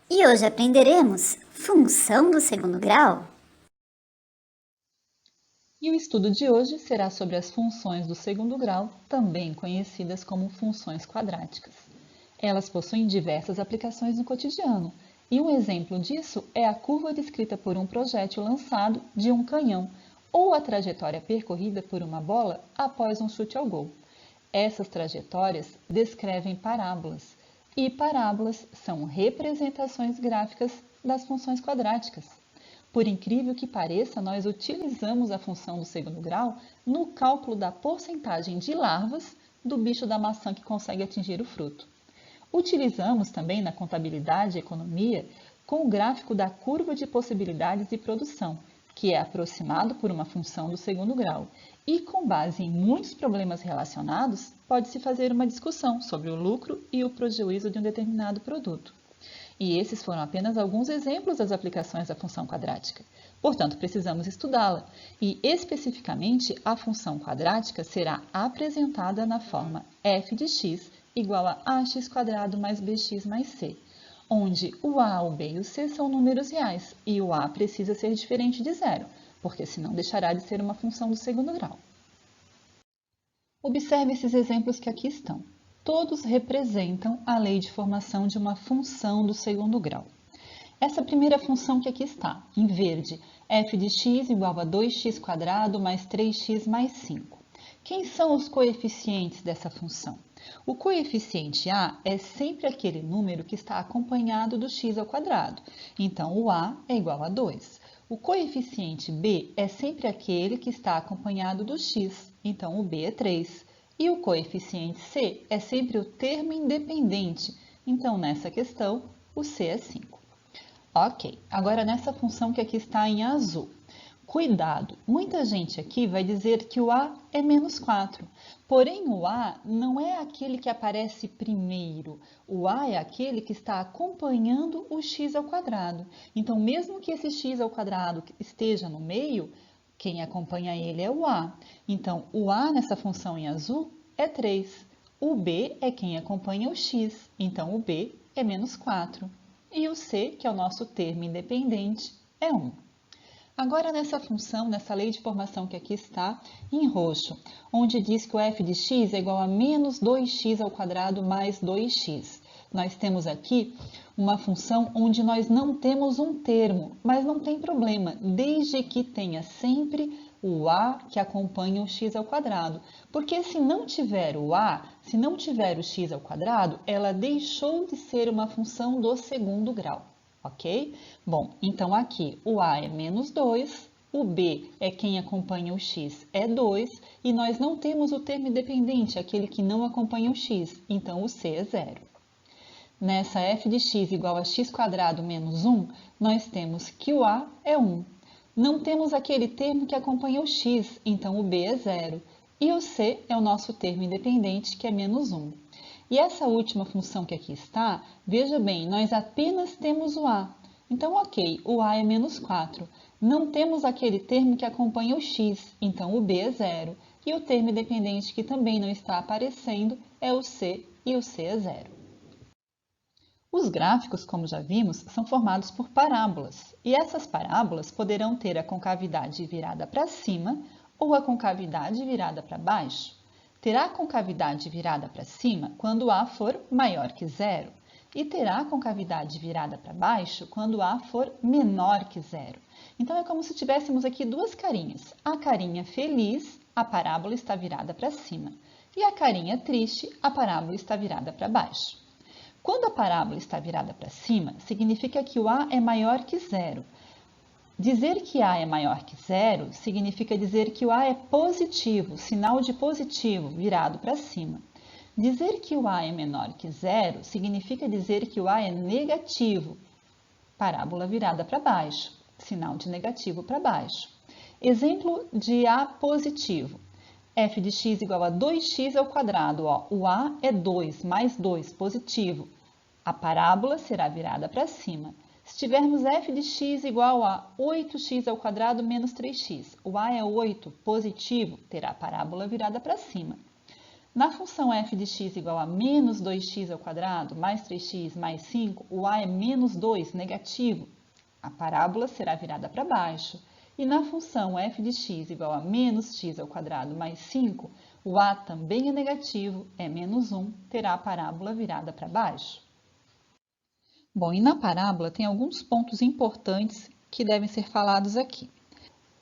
E hoje aprenderemos função do segundo grau. E o estudo de hoje será sobre as funções do segundo grau, também conhecidas como funções quadráticas. Elas possuem diversas aplicações no cotidiano, e um exemplo disso é a curva descrita por um projétil lançado de um canhão, ou a trajetória percorrida por uma bola após um chute ao gol. Essas trajetórias descrevem parábolas, e parábolas são representações gráficas das funções quadráticas. Por incrível que pareça, nós utilizamos a função do segundo grau no cálculo da porcentagem de larvas do bicho da maçã que consegue atingir o fruto. Utilizamos também na contabilidade e economia com o gráfico da curva de possibilidades de produção, que é aproximado por uma função do segundo grau. E com base em muitos problemas relacionados, pode-se fazer uma discussão sobre o lucro e o prejuízo de um determinado produto. E esses foram apenas alguns exemplos das aplicações da função quadrática. Portanto, precisamos estudá-la. E, especificamente, a função quadrática será apresentada na forma f de x igual a ax² mais bx mais c, onde o a, o b e o c são números reais e o a precisa ser diferente de zero, porque senão deixará de ser uma função do segundo grau. Observe esses exemplos que aqui estão. Todos representam a lei de formação de uma função do segundo grau. Essa primeira função que aqui está, em verde, f de x igual a 2x² mais 3x mais 5. Quem são os coeficientes dessa função? O coeficiente a é sempre aquele número que está acompanhado do x ao quadrado, então o a é igual a 2. O coeficiente b é sempre aquele que está acompanhado do x, então o b é 3. E o coeficiente c é sempre o termo independente, então nessa questão o c é 5. Ok, agora nessa função que aqui está em azul. Cuidado, muita gente aqui vai dizer que o a é menos 4, porém o a não é aquele que aparece primeiro, o a é aquele que está acompanhando o x ao quadrado. Então, mesmo que esse x ao quadrado esteja no meio, quem acompanha ele é o a. Então, o a nessa função em azul é 3. O b é quem acompanha o x, então o b é menos 4. E o c, que é o nosso termo independente, é 1. Agora nessa função, nessa lei de formação que aqui está, em roxo, onde diz que o f de x é igual a menos 2x² mais 2x. Nós temos aqui uma função onde nós não temos um termo, mas não tem problema, desde que tenha sempre o a que acompanha o x ao quadrado. Porque se não tiver o a, se não tiver o x ao quadrado, ela deixou de ser uma função do segundo grau. Ok? Bom, então aqui o a é menos 2, o b é quem acompanha o x, é 2, e nós não temos o termo independente, aquele que não acompanha o x, então o c é 0. Nessa f de x igual a x² menos 1, nós temos que o a é 1. Não temos aquele termo que acompanha o x, então o b é 0. E o c é o nosso termo independente, que é menos 1. E essa última função que aqui está, veja bem, nós apenas temos o a. Então, ok, o a é menos 4. Não temos aquele termo que acompanha o x, então o b é 0. E o termo independente que também não está aparecendo é o c, e o c é 0. Os gráficos, como já vimos, são formados por parábolas. E essas parábolas poderão ter a concavidade virada para cima ou a concavidade virada para baixo. Terá a concavidade virada para cima quando A for maior que zero e terá a concavidade virada para baixo quando A for menor que zero. Então, é como se tivéssemos aqui duas carinhas. A carinha feliz, a parábola está virada para cima. E a carinha triste, a parábola está virada para baixo. Quando a parábola está virada para cima, significa que o A é maior que zero. Dizer que A é maior que zero significa dizer que o A é positivo, sinal de positivo, virado para cima. Dizer que o A é menor que zero significa dizer que o A é negativo, parábola virada para baixo, sinal de negativo para baixo. Exemplo de A positivo. F de x igual a 2x². O A é 2 mais 2, positivo. A parábola será virada para cima. Se tivermos f de x igual a 8x² menos 3x, o a é 8, positivo, terá a parábola virada para cima. Na função f de x igual a menos 2x ao quadrado, mais 3x, mais 5, o a é menos 2, negativo. A parábola será virada para baixo. E na função f de x igual a menos x ao quadrado, mais 5, o a também é negativo, é menos 1, terá a parábola virada para baixo. Bom, e na parábola tem alguns pontos importantes que devem ser falados aqui.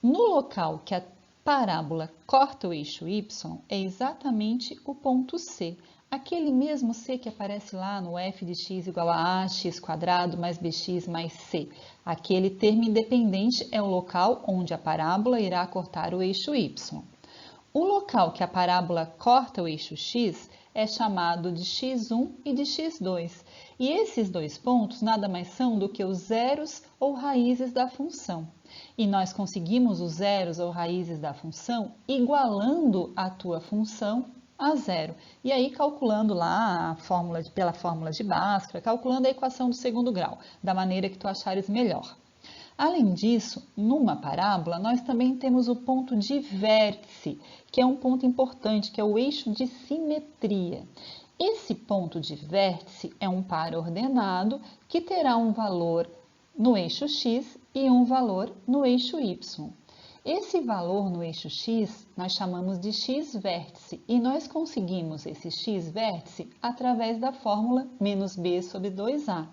No local que a parábola corta o eixo y, é exatamente o ponto C, aquele mesmo C que aparece lá no f de x igual a ax quadrado mais bx mais c. Aquele termo independente é o local onde a parábola irá cortar o eixo y. O local que a parábola corta o eixo x é chamado de x1 e de x2. E esses dois pontos nada mais são do que os zeros ou raízes da função. E nós conseguimos os zeros ou raízes da função igualando a tua função a zero. E aí calculando lá a fórmula pela fórmula de Bhaskara, calculando a equação do segundo grau, da maneira que tu achares melhor. Além disso, numa parábola, nós também temos o ponto de vértice, que é um ponto importante, que é o eixo de simetria. Esse ponto de vértice é um par ordenado que terá um valor no eixo x e um valor no eixo y. Esse valor no eixo x nós chamamos de x-vértice e nós conseguimos esse x-vértice através da fórmula menos b sobre 2a.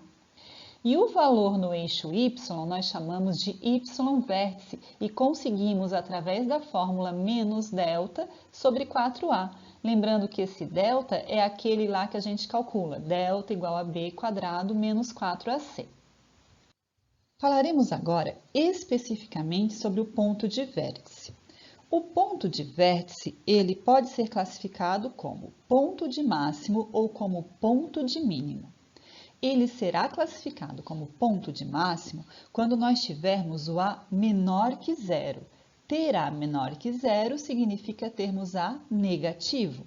E o valor no eixo y nós chamamos de y-vértice e conseguimos através da fórmula menos delta sobre 4a. Lembrando que esse delta é aquele lá que a gente calcula, delta igual a b quadrado menos 4ac. Falaremos agora especificamente sobre o ponto de vértice. O ponto de vértice, ele pode ser classificado como ponto de máximo ou como ponto de mínimo. Ele será classificado como ponto de máximo quando nós tivermos o A menor que zero. Ter A menor que zero significa termos A negativo.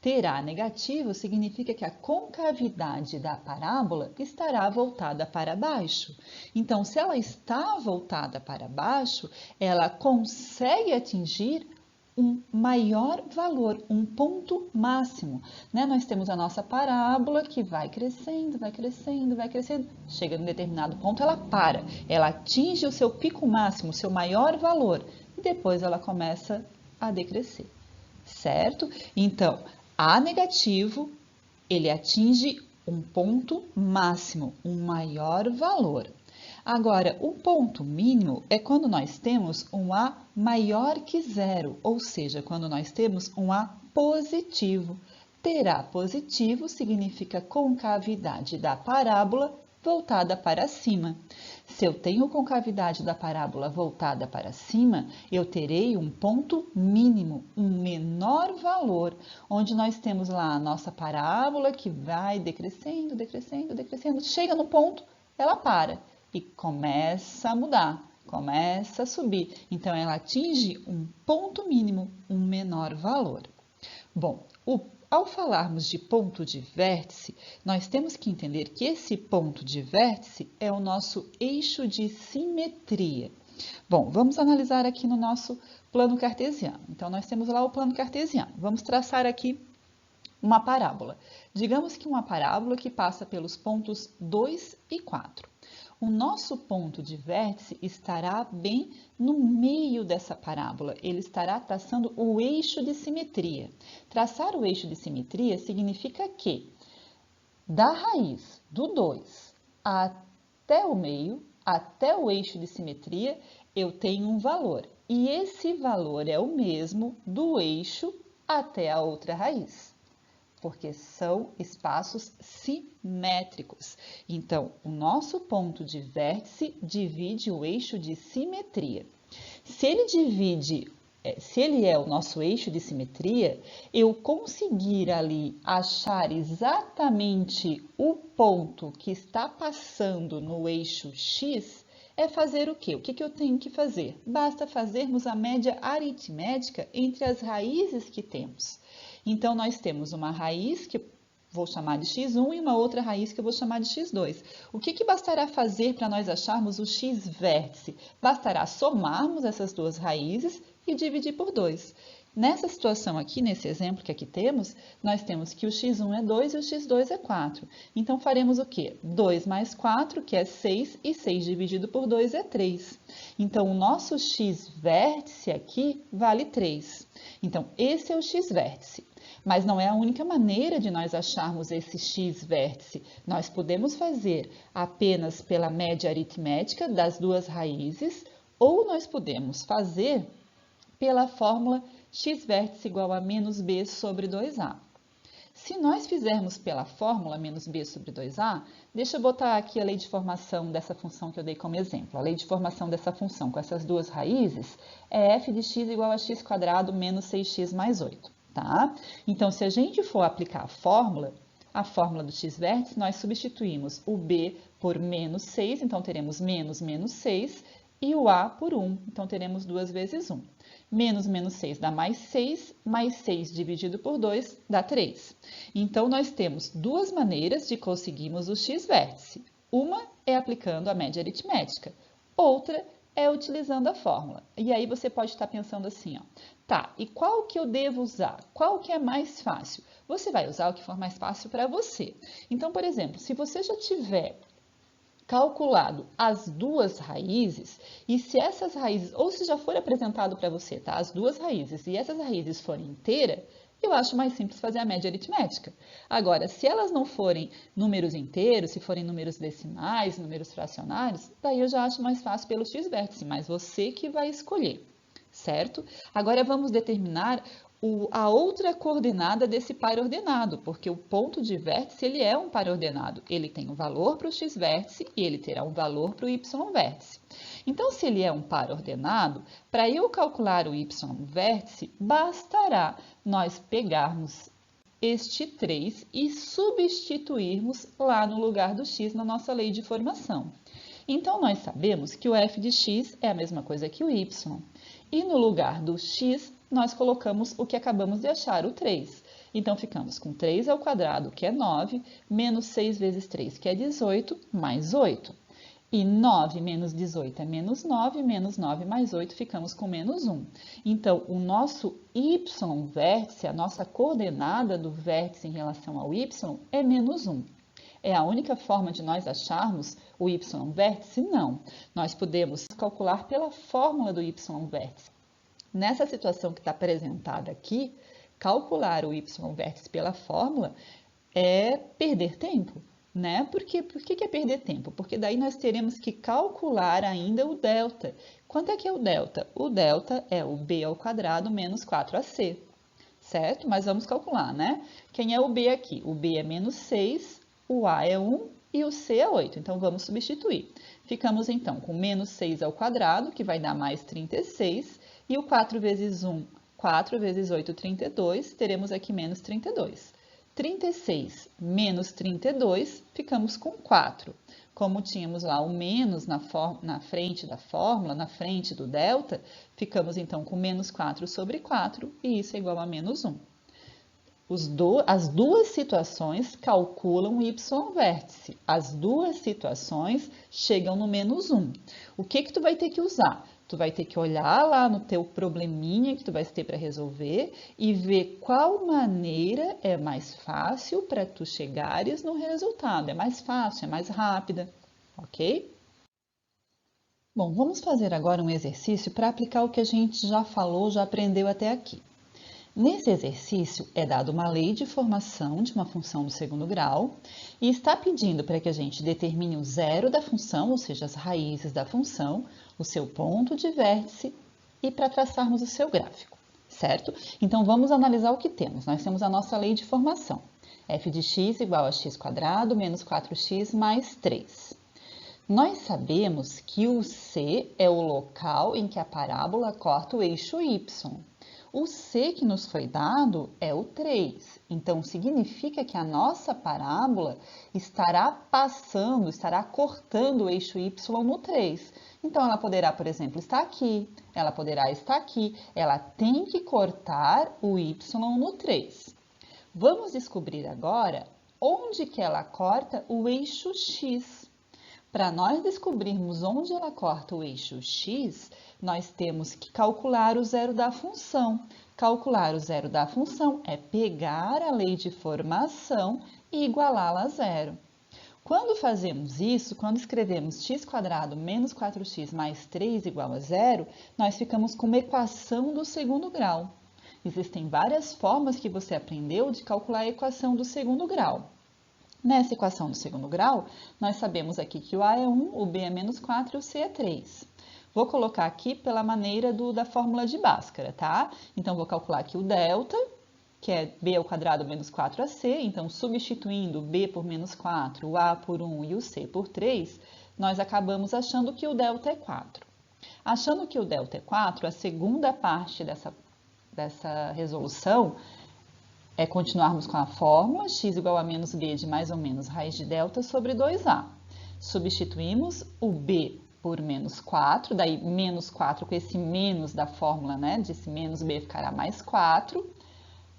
Ter A negativo significa que a concavidade da parábola estará voltada para baixo. Então, se ela está voltada para baixo, ela consegue atingir um maior valor, um ponto máximo. Nós temos a nossa parábola que vai crescendo, vai crescendo, vai crescendo. Chega num determinado ponto, ela para. Ela atinge o seu pico máximo, o seu maior valor. E depois ela começa a decrescer. Certo? Então, A negativo, ele atinge um ponto máximo, um maior valor. Agora, o ponto mínimo é quando nós temos um A maior que zero, ou seja, quando nós temos um A positivo. Ter A positivo significa concavidade da parábola voltada para cima. Se eu tenho concavidade da parábola voltada para cima, eu terei um ponto mínimo, um menor valor, onde nós temos lá a nossa parábola que vai decrescendo, decrescendo, decrescendo, chega no ponto, ela para e começa a mudar, começa a subir. Então, ela atinge um ponto mínimo, um menor valor. Bom, ao falarmos de ponto de vértice, nós temos que entender que esse ponto de vértice é o nosso eixo de simetria. Bom, vamos analisar aqui no nosso plano cartesiano. Então, nós temos lá o plano cartesiano. Vamos traçar aqui uma parábola. Digamos que uma parábola que passa pelos pontos 2 e 4. O nosso ponto de vértice estará bem no meio dessa parábola. Ele estará traçando o eixo de simetria. Traçar o eixo de simetria significa que da raiz do 2 até o meio, até o eixo de simetria, eu tenho um valor. E esse valor é o mesmo do eixo até a outra raiz, porque são espaços simétricos. Então, o nosso ponto de vértice divide o eixo de simetria. Se ele é o nosso eixo de simetria, eu conseguir ali achar exatamente o ponto que está passando no eixo X, é fazer o quê? O que eu tenho que fazer? Basta fazermos a média aritmética entre as raízes que temos. Então, nós temos uma raiz que vou chamar de x1 e uma outra raiz que eu vou chamar de x2. O que bastará fazer para nós acharmos o x-vértice? Bastará somarmos essas duas raízes e dividir por 2. Nessa situação aqui, nesse exemplo que aqui temos, nós temos que o x1 é 2 e o x2 é 4. Então, faremos o quê? 2 mais 4, que é 6, e 6 dividido por 2 é 3. Então, o nosso x-vértice aqui vale 3. Então, esse é o x-vértice. Mas não é a única maneira de nós acharmos esse x-vértice. Nós podemos fazer apenas pela média aritmética das duas raízes, ou nós podemos fazer pela fórmula x-vértice igual a menos b sobre 2a. Se nós fizermos pela fórmula menos b sobre 2a, deixa eu botar aqui a lei de formação dessa função que eu dei como exemplo. A lei de formação dessa função com essas duas raízes é f de x igual a x² menos 6x mais 8, tá? Então, se a gente for aplicar a fórmula do x-vértice, nós substituímos o b por menos 6, então teremos menos 6, e o a por 1, então teremos 2 vezes 1. Menos 6 dá mais 6 dividido por 2 dá 3. Então, nós temos duas maneiras de conseguirmos o x-vértice. Uma é aplicando a média aritmética, outra é utilizando a fórmula. E aí você pode estar pensando assim, ó, tá, e qual que eu devo usar? Qual que é mais fácil? Você vai usar o que for mais fácil para você. Então, por exemplo, se você já tiver calculado as duas raízes, e se essas raízes, ou se já for apresentado para você, tá, as duas raízes, e essas raízes forem inteiras, eu acho mais simples fazer a média aritmética. Agora, se elas não forem números inteiros, se forem números decimais, números fracionários, daí eu já acho mais fácil pelo x-vértice, mas você que vai escolher, certo? Agora vamos determinar a outra coordenada desse par ordenado, porque o ponto de vértice ele é um par ordenado. Ele tem um valor para o x-vértice e ele terá um valor para o y-vértice. Então, se ele é um par ordenado, para eu calcular o y-vértice, bastará nós pegarmos este 3 e substituirmos lá no lugar do x na nossa lei de formação. Então, nós sabemos que o f de x é a mesma coisa que o y. E no lugar do x, nós colocamos o que acabamos de achar, o 3. Então, ficamos com 3 ao quadrado, que é 9, menos 6 vezes 3, que é 18, mais 8. E 9 menos 18 é menos 9 mais 8, ficamos com menos 1. Então, o nosso y-vértice, a nossa coordenada do vértice em relação ao y, é menos 1. É a única forma de nós acharmos o y-vértice? Não. Nós podemos calcular pela fórmula do y-vértice. Nessa situação que está apresentada aqui, calcular o y-vértice pela fórmula é perder tempo, né? Por que é perder tempo? Porque daí nós teremos que calcular ainda o delta. Quanto é que é o delta? O delta é o b ao quadrado menos 4ac, certo? Mas vamos calcular, né? Quem é o b aqui? O b é menos 6, o a é 1 e o c é 8. Então, vamos substituir. Ficamos, então, com menos 6 ao quadrado, que vai dar mais 36, e o 4 vezes 1, 4 vezes 8, 32, teremos aqui menos 32. 36 menos 32, ficamos com 4. Como tínhamos lá o menos na frente da fórmula, na frente do delta, ficamos então com menos 4 sobre 4, e isso é igual a menos 1. As duas situações calculam o y-vértice. As duas situações chegam no menos 1. O que tu vai ter que usar? Tu vai ter que olhar lá no teu probleminha que tu vai ter para resolver e ver qual maneira é mais fácil para tu chegares no resultado. É mais fácil, é mais rápida, ok? Bom, vamos fazer agora um exercício para aplicar o que a gente já falou, já aprendeu até aqui. Nesse exercício, é dada uma lei de formação de uma função do segundo grau e está pedindo para que a gente determine o zero da função, ou seja, as raízes da função, o seu ponto de vértice e para traçarmos o seu gráfico, certo? Então, vamos analisar o que temos. Nós temos a nossa lei de formação. f de x igual a x² menos 4x mais 3. Nós sabemos que o C é o local em que a parábola corta o eixo y. O C que nos foi dado é o 3, então significa que a nossa parábola estará passando, estará cortando o eixo y no 3. Então, ela poderá, por exemplo, estar aqui, ela poderá estar aqui, ela tem que cortar o y no 3. Vamos descobrir agora onde que ela corta o eixo x. Para nós descobrirmos onde ela corta o eixo x, nós temos que calcular o zero da função. Calcular o zero da função é pegar a lei de formação e igualá-la a zero. Quando fazemos isso, quando escrevemos x² menos 4x mais 3 igual a zero, nós ficamos com uma equação do segundo grau. Existem várias formas que você aprendeu de calcular a equação do segundo grau. Nessa equação do segundo grau, nós sabemos aqui que o A é 1, o B é menos 4 e o C é 3. Vou colocar aqui pela maneira da fórmula de Bhaskara, tá? Então, vou calcular aqui o delta, que é b ao quadrado menos 4ac, então substituindo b por menos 4, o a por 1 e o c por 3, nós acabamos achando que o delta é 4. Achando que o delta é 4, a segunda parte dessa resolução é continuarmos com a fórmula x igual a menos b de mais ou menos raiz de delta sobre 2a. Substituímos o b por menos 4, daí menos 4 com esse menos da fórmula, né? Desse menos b ficará mais 4.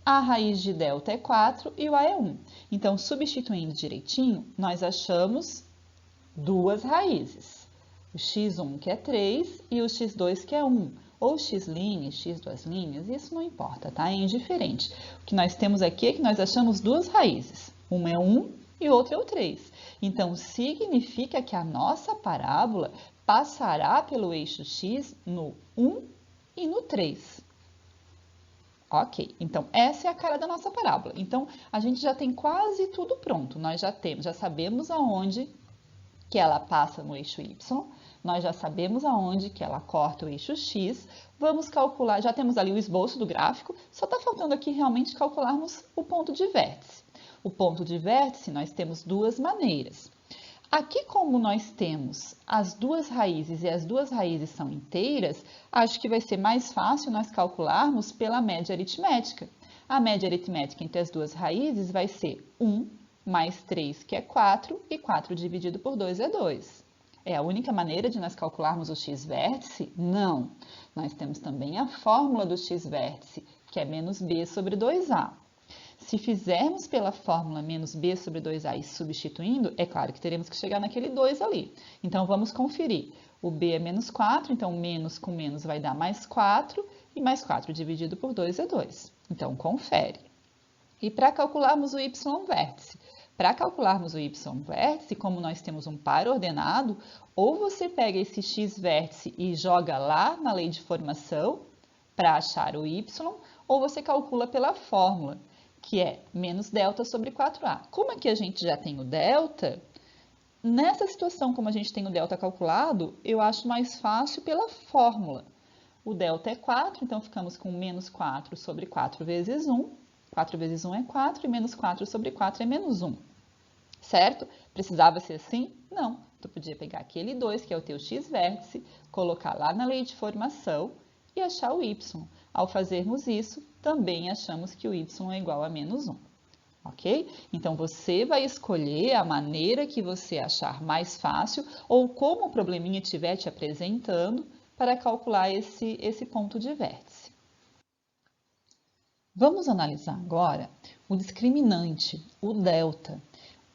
A raiz de delta é 4 e o a é 1. Então, substituindo direitinho, nós achamos duas raízes. O x1 que é 3 e o x2 que é 1. Ou x', x duas linhas, isso não importa, tá? É indiferente. O que nós temos aqui é que nós achamos duas raízes. Uma é 1 e outra é o 3. Então, significa que a nossa parábola passará pelo eixo x no 1 e no 3. Ok, então essa é a cara da nossa parábola. Então, a gente já tem quase tudo pronto. Nós já sabemos aonde que ela passa no eixo y, nós já sabemos aonde que ela corta o eixo x. Vamos calcular, já temos ali o esboço do gráfico, só está faltando aqui realmente calcularmos o ponto de vértice. O ponto de vértice nós temos duas maneiras. Aqui, como nós temos as duas raízes e as duas raízes são inteiras, acho que vai ser mais fácil nós calcularmos pela média aritmética. A média aritmética entre as duas raízes vai ser 1 mais 3, que é 4, e 4 dividido por 2 é 2. É a única maneira de nós calcularmos o x-vértice? Não. Nós temos também a fórmula do x-vértice, que é menos b sobre 2a. Se fizermos pela fórmula menos b sobre 2a e substituindo, é claro que teremos que chegar naquele 2 ali. Então, vamos conferir. O b é menos 4, então menos com menos vai dar mais 4, e mais 4 dividido por 2 é 2. Então, confere. E para calcularmos o y-vértice? Para calcularmos o y-vértice, como nós temos um par ordenado, ou você pega esse x-vértice e joga lá na lei de formação para achar o y, ou você calcula pela fórmula, que é menos delta sobre 4a. Como aqui a gente já tem o delta, nessa situação, como a gente tem o delta calculado, eu acho mais fácil pela fórmula. O delta é 4, então ficamos com menos 4 sobre 4 vezes 1. 4 vezes 1 é 4 e menos 4 sobre 4 é menos 1. Certo? Precisava ser assim? Não. Tu podia pegar aquele 2, que é o teu x-vértice, colocar lá na lei de formação e achar o y. Ao fazermos isso, também achamos que o y é igual a menos 1. Ok? Então, você vai escolher a maneira que você achar mais fácil ou como o probleminha estiver te apresentando para calcular esse ponto de vértice. Vamos analisar agora o discriminante, o delta.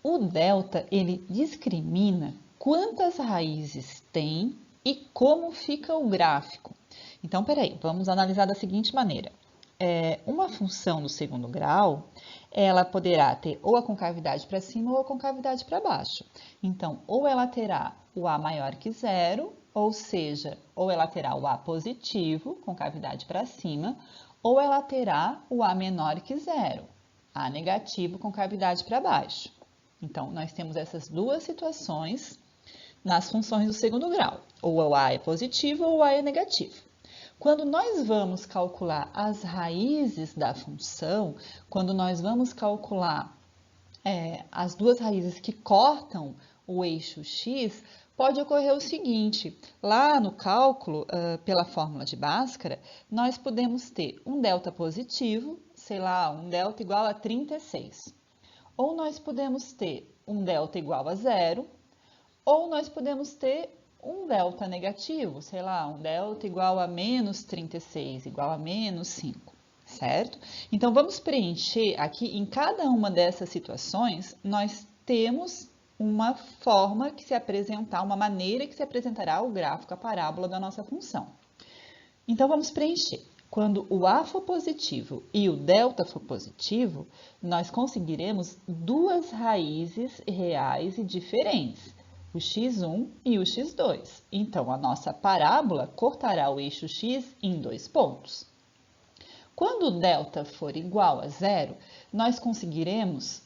O delta, ele discrimina quantas raízes tem e como fica o gráfico. Então, peraí, vamos analisar da seguinte maneira. Uma função do segundo grau, ela poderá ter ou a concavidade para cima ou a concavidade para baixo. Então, ou ela terá o a maior que zero, ou seja, ou ela terá o a positivo, concavidade para cima, ou ela terá o a menor que zero, a negativo, concavidade para baixo. Então, nós temos essas duas situações nas funções do segundo grau. Ou o a é positivo ou o a é negativo. Quando nós vamos calcular as raízes da função, quando nós vamos calcular as duas raízes que cortam o eixo x, pode ocorrer o seguinte, lá no cálculo, pela fórmula de Bhaskara, nós podemos ter um delta positivo, sei lá, um delta igual a 36. Ou nós podemos ter um delta igual a zero, ou nós podemos ter um delta negativo, sei lá, um delta igual a menos 36, igual a menos 5, certo? Então, vamos preencher aqui, em cada uma dessas situações, nós temos uma forma que se apresentar, uma maneira que se apresentará o gráfico, a parábola da nossa função. Então, vamos preencher. Quando o A for positivo e o delta for positivo, nós conseguiremos duas raízes reais e diferentes, o x1 e o x2. Então, a nossa parábola cortará o eixo x em 2 pontos. Quando o delta for igual a zero, nós conseguiremos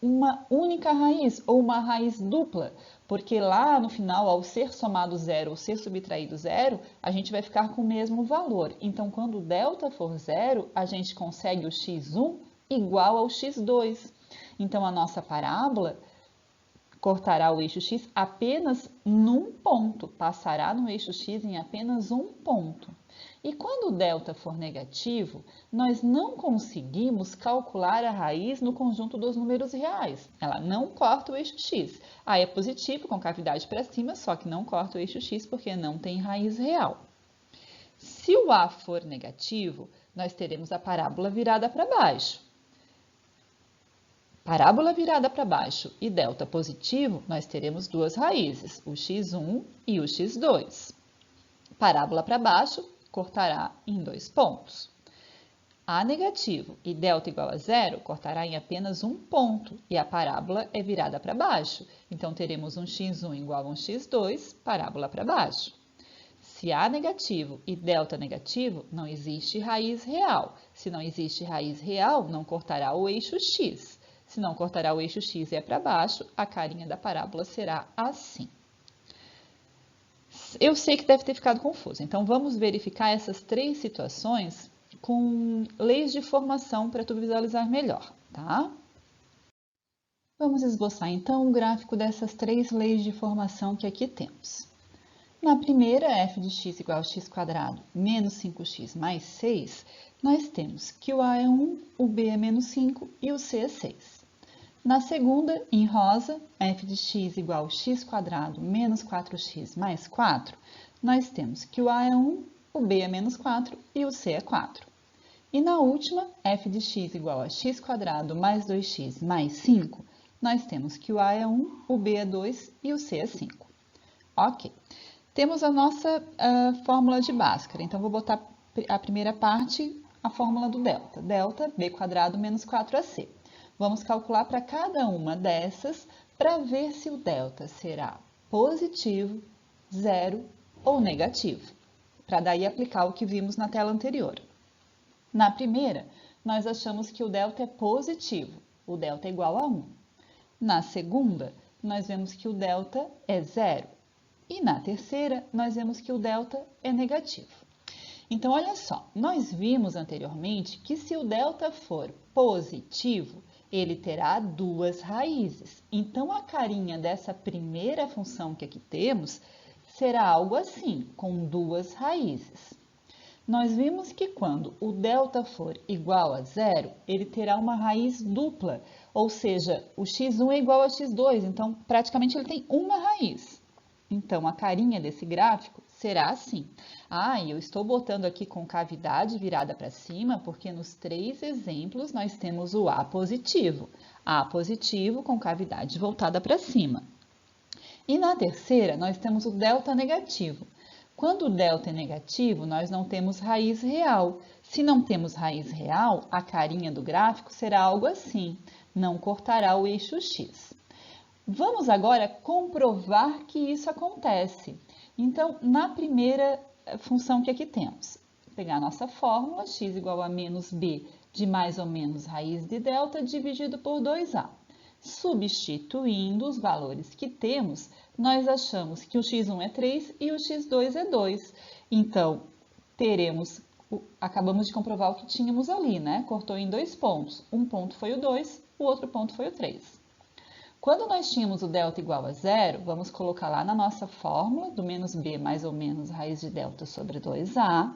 uma única raiz ou uma raiz dupla, porque lá no final, ao ser somado zero ou ser subtraído zero, a gente vai ficar com o mesmo valor. Então, quando o delta for zero, a gente consegue o x1 igual ao x2. Então, a nossa parábola cortará o eixo x apenas num ponto, passará no eixo x em apenas um ponto. E quando o delta for negativo, nós não conseguimos calcular a raiz no conjunto dos números reais. Ela não corta o eixo x. A é positivo, com cavidade para cima, só que não corta o eixo x porque não tem raiz real. Se o A for negativo, nós teremos a parábola virada para baixo. Parábola virada para baixo e delta positivo, nós teremos duas raízes, o x1 e o x2. Parábola para baixo, cortará em 2 pontos. A negativo e delta igual a zero, cortará em apenas um ponto, e a parábola é virada para baixo. Então, teremos um x1 igual a um x2, parábola para baixo. Se A negativo e delta negativo, não existe raiz real. Se não existe raiz real, não cortará o eixo x. Se não cortará o eixo x e é para baixo, a carinha da parábola será assim. Eu sei que deve ter ficado confuso, então vamos verificar essas 3 situações com leis de formação para tu visualizar melhor, tá? Vamos esboçar então o gráfico dessas 3 leis de formação que aqui temos. Na primeira, f de x igual a x² menos 5x mais 6, nós temos que o A é 1, o B é menos 5 e o C é 6. Na segunda, em rosa, f de x igual a x² menos 4x mais 4, nós temos que o A é 1, o B é menos 4 e o C é 4. E na última, f de x igual a x² mais 2x mais 5, nós temos que o A é 1, o B é 2 e o C é 5. Ok. Temos a nossa fórmula de Bhaskara, então vou botar a primeira parte, a fórmula do delta. Delta, b² menos 4ac. Vamos calcular para cada uma dessas para ver se o delta será positivo, zero ou negativo, para daí aplicar o que vimos na tela anterior. Na primeira, nós achamos que o delta é positivo, o delta é igual a 1. Na segunda, nós vemos que o delta é zero. E na terceira, nós vemos que o delta é negativo. Então, olha só, nós vimos anteriormente que se o delta for positivo, ele terá duas raízes. Então, a carinha dessa primeira função que aqui temos será algo assim, com duas raízes. Nós vimos que quando o delta for igual a zero, ele terá uma raiz dupla, ou seja, o x1 é igual a x2, então praticamente ele tem uma raiz. Então, a carinha desse gráfico será assim. E eu estou botando aqui com cavidade virada para cima, porque nos 3 exemplos nós temos o A positivo. A positivo com cavidade voltada para cima. E na terceira, nós temos o delta negativo. Quando o delta é negativo, nós não temos raiz real. Se não temos raiz real, a carinha do gráfico será algo assim. Não cortará o eixo x. Vamos agora comprovar que isso acontece. Então, na primeira função que aqui temos, pegar a nossa fórmula, x igual a menos b de mais ou menos raiz de delta dividido por 2a. Substituindo os valores que temos, nós achamos que o x1 é 3 e o x2 é 2. Então, acabamos de comprovar o que tínhamos ali, né? Cortou em 2 pontos. Um ponto foi o 2, o outro ponto foi o 3. Quando nós tínhamos o delta igual a zero, vamos colocar lá na nossa fórmula do menos b mais ou menos raiz de delta sobre 2a.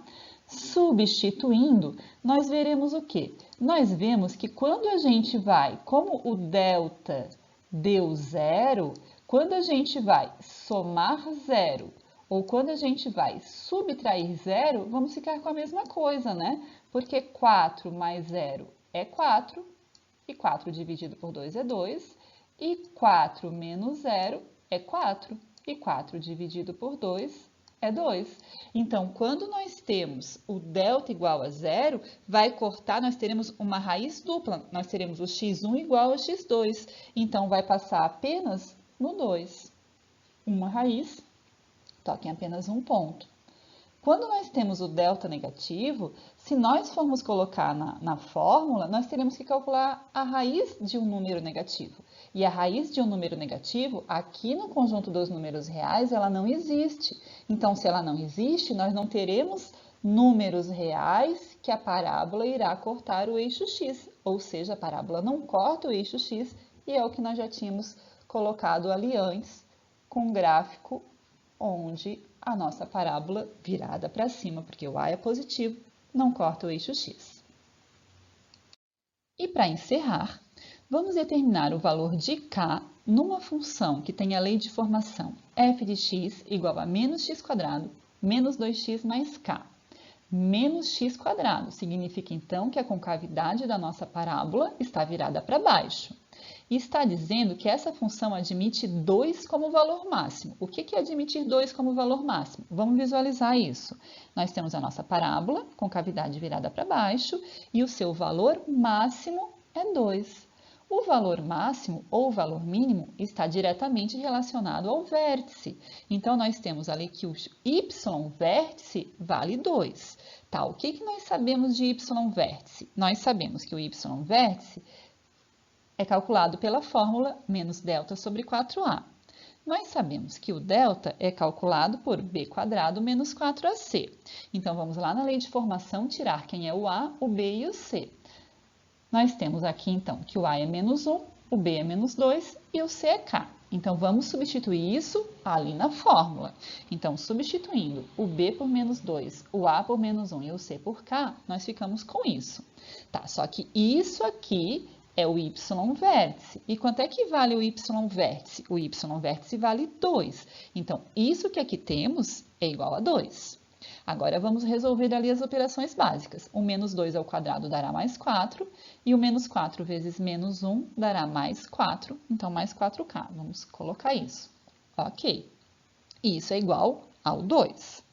Substituindo, nós veremos o quê? Nós vemos que quando a gente vai, como o delta deu zero, quando a gente vai somar zero ou quando a gente vai subtrair zero, vamos ficar com a mesma coisa, né? Porque 4 mais zero é 4, e 4 dividido por 2 é 2. E 4 menos 0 é 4. E 4 dividido por 2 é 2. Então, quando nós temos o delta igual a 0, vai cortar, nós teremos uma raiz dupla. Nós teremos o x1 igual a x2. Então, vai passar apenas no 2. Uma raiz, toquem apenas um ponto. Quando nós temos o delta negativo, se nós formos colocar na fórmula, nós teremos que calcular a raiz de um número negativo. E a raiz de um número negativo, aqui no conjunto dos números reais, ela não existe. Então, se ela não existe, nós não teremos números reais que a parábola irá cortar o eixo x. Ou seja, a parábola não corta o eixo x e é o que nós já tínhamos colocado ali antes, com um gráfico onde a nossa parábola virada para cima, porque o a é positivo, não corta o eixo x. E para encerrar, vamos determinar o valor de k numa função que tem a lei de formação f de x igual a menos x quadrado menos 2x mais k. Menos x quadrado significa então que a concavidade da nossa parábola está virada para baixo. E está dizendo que essa função admite 2 como valor máximo. O que é admitir 2 como valor máximo? Vamos visualizar isso. Nós temos a nossa parábola, com cavidade virada para baixo, e o seu valor máximo é 2. O valor máximo ou valor mínimo está diretamente relacionado ao vértice. Então, nós temos ali que o y vértice vale 2. Tá, o que nós sabemos de y vértice? Nós sabemos que o y vértice é calculado pela fórmula menos delta sobre 4a. Nós sabemos que o delta é calculado por b quadrado menos 4ac. Então, vamos lá na lei de formação tirar quem é o a, o b e o c. Nós temos aqui, então, que o a é menos 1, o b é menos 2 e o c é k. Então, vamos substituir isso ali na fórmula. Então, substituindo o b por menos 2, o a por menos 1 e o c por k, nós ficamos com isso. Tá, só que isso aqui é o y vértice. E quanto é que vale o y vértice? O y vértice vale 2. Então, isso que aqui temos é igual a 2. Agora, vamos resolver ali as operações básicas. O menos 2 ao quadrado dará mais 4, e o menos 4 vezes menos 1 dará mais 4, então mais 4k. Vamos colocar isso. Ok. E isso é igual ao 2,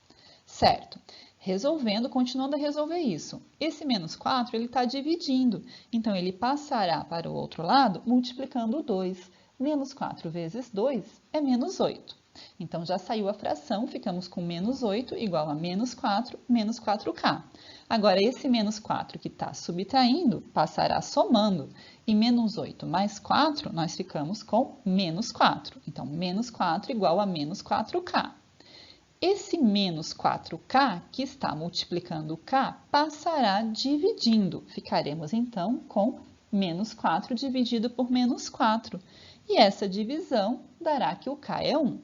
certo? Resolvendo, continuando a resolver isso. Esse menos 4, ele está dividindo. Então, ele passará para o outro lado multiplicando o 2. Menos 4 vezes 2 é menos 8. Então, já saiu a fração, ficamos com menos 8 igual a menos 4k. Agora, esse menos 4 que está subtraindo, passará somando. E menos 8 mais 4, nós ficamos com menos 4. Então, menos 4 igual a menos 4k. Esse menos 4k, que está multiplicando k, passará dividindo. Ficaremos, então, com menos 4 dividido por menos 4. E essa divisão dará que o k é 1.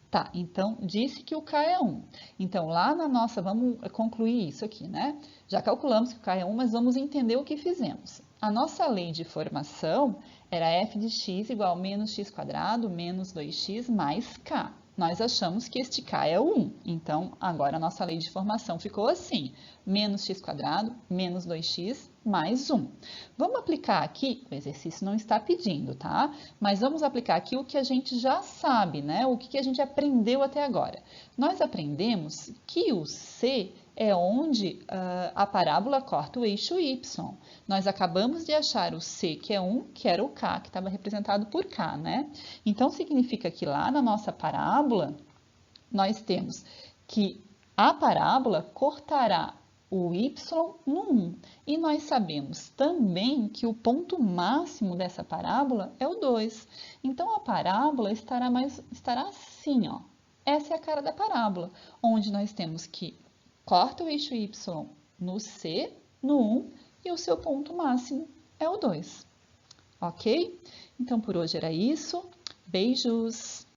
Tá, então, disse que o k é 1. Então, lá na nossa, vamos concluir isso aqui, né? Já calculamos que o k é 1, mas vamos entender o que fizemos. A nossa lei de formação era f de x igual a menos x quadrado menos 2x mais k. Nós achamos que este k é 1. Então, agora a nossa lei de formação ficou assim. Menos x quadrado menos 2x mais 1. Vamos aplicar aqui, o exercício não está pedindo, tá? Mas vamos aplicar aqui o que a gente já sabe, né? O que a gente aprendeu até agora. Nós aprendemos que o c é onde a parábola corta o eixo y. Nós acabamos de achar o c, que é 1, que era o k, que estava representado por k, né? Então, significa que lá na nossa parábola, nós temos que a parábola cortará o y no 1. E nós sabemos também que o ponto máximo dessa parábola é o 2. Então, a parábola estará assim, ó. Essa é a cara da parábola, onde nós temos que corta o eixo y no c, no 1, e o seu ponto máximo é o 2. Ok? Então, por hoje era isso. Beijos!